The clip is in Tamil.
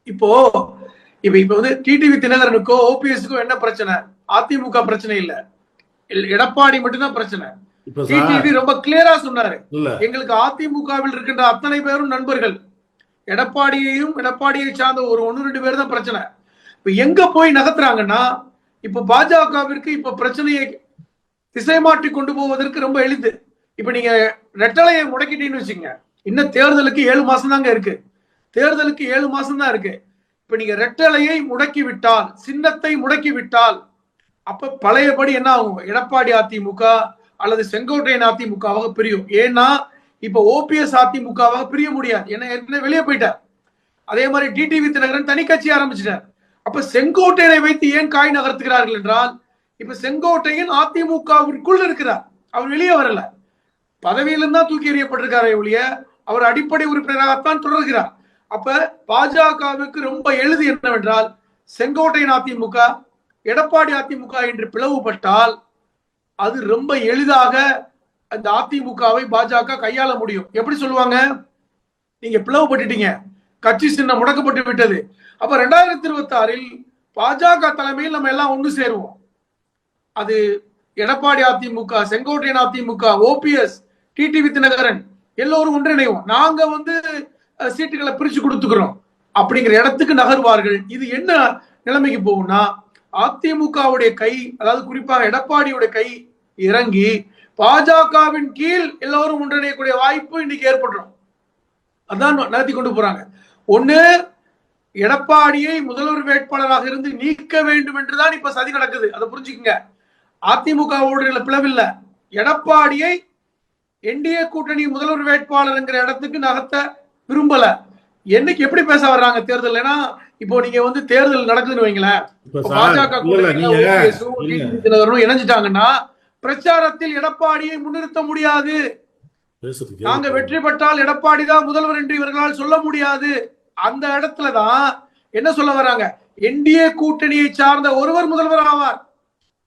இப்போ இப்ப இப்ப வந்து டிடிவி தினகரனுக்கோ ஓபிஎஸ்க்கோ என்ன பிரச்சனை? அதிமுக பிரச்சனை இல்ல, எடப்பாடி மட்டும்தான் பிரச்சனை. டிடிவி ரொம்ப கிளியரா சொன்னாரு, எங்களுக்கு அதிமுகவில் இருக்கின்ற அத்தனை பேரும் நண்பர்கள், எடப்பாடியையும் எடப்பாடியை சார்ந்த ஒரு 1-2 பேர் தான் பிரச்சனை. இப்ப எங்க போய் நகர்த்துறாங்கன்னா, இப்ப பாஜகவிற்கு இப்ப பிரச்சனையை திசை மாற்றி கொண்டு போவதற்கு ரொம்ப எளிது. இப்ப நீங்க ரெட்டலையை முடக்கிட்டீங்கன்னு வச்சுங்க, இன்னும் தேர்தலுக்கு 7 மாசம் தாங்க இருக்கு. தேர்தலுக்கு 7 மாசம் தான் இருக்கு. இப்ப நீங்க ரெட்டலையை முடக்கி விட்டால், சின்னத்தை முடக்கி விட்டால், அப்ப பழையபடி என்ன ஆகும்? எடப்பாடி அதிமுக அல்லது செங்கோட்டையன் அதிமுகவாக பிரியும். ஏன்னா இப்ப ஓபிஎஸ் அதிமுகவாக பிரிய முடியாது, ஏன்னா ஏற்கனவே வெளியே போயிட்டார். அதே மாதிரி டிடிவி தினகரன் தனி கட்சி ஆரம்பிச்சிட்டார். அப்ப செங்கோட்டையனை வைத்து ஏன் காய் நகர்த்துகிறார்கள் என்றால், இப்ப செங்கோட்டையன் அதிமுகவிற்குள் இருக்கிறார், அவர் வெளியே வரல. பதவியிலிருந்து தான் தூக்கி எறியப்பட்டிருக்காரே ஒழிய அவர் அடிப்படை உறுப்பினராகத்தான் தொடர்கிறார். அப்ப பாஜகவுக்கு ரொம்ப எளிது என்னவென்றால், செங்கோட்டையன் அதிமுக எடப்பாடி அதிமுக என்று பிளவுபட்டால் அது ரொம்ப எளிதாக அந்த அதிமுகவை பாஜக கையாள முடியும். எப்படி சொல்லுவாங்க? நீங்க பிளவுபட்டுட்டீங்க, கட்சி சின்னம் முடக்கப்பட்டு விட்டது, அப்ப 2026 பாஜக தலைமையில் நம்ம எல்லாம் ஒன்று சேருவோம். அது எடப்பாடி அதிமுக, செங்கோட்டையன் அதிமுக, ஓபிஎஸ், டிடிவி தினகரன் எல்லோரும் ஒன்றிணைவோம், நாங்க வந்து சீட்டுகளை பிரிச்சு கொடுத்துக்கிறோம் அப்படிங்கிற இடத்துக்கு நகர்வார்கள். இது என்ன நிலைமைக்கு போகும்னா, அதிமுகவுடைய கை, அதாவது குறிப்பாக எடப்பாடியுடைய கை இறங்கி பாஜகவின் கீழ் எல்லோரும் ஒன்றிணையக்கூடிய வாய்ப்பு இன்னைக்கு ஏற்படுறோம். அதான் நடத்தி கொண்டு போறாங்க. ஒண்ணு, எடப்பாடியை முதல்வர் வேட்பாளராக இருந்து நீக்க வேண்டும் என்றுதான் இப்ப சதி நடக்குது, அதை புரிஞ்சுக்கங்க. அதிமுக பிளவில்ல, எடப்பாடியை என்டிஏ கூட்டணி முதல்வர் வேட்பாளர் என்கிற இடத்துக்கு நகர்த்த விரும்பல. என்னைக்கு எப்படி பேச வர்றாங்க தேர்தல்? ஏன்னா இப்போ நீங்க வந்து தேர்தல் நடக்குதுன்னு வைங்களேன், பாஜக இணைஞ்சிட்டாங்கன்னா பிரச்சாரத்தில் எடப்பாடியை முன்னிறுத்த முடியாது. நாங்க வெற்றி பெற்றால் எடப்பாடி தான் முதல்வர் என்று இவர்களால் சொல்ல முடியாது. அந்த இடத்துலதான் என்ன சொல்ல வர்றாங்க? என்டிஏ கூட்டணியை சார்ந்த ஒருவர் முதல்வர் ஆவார்.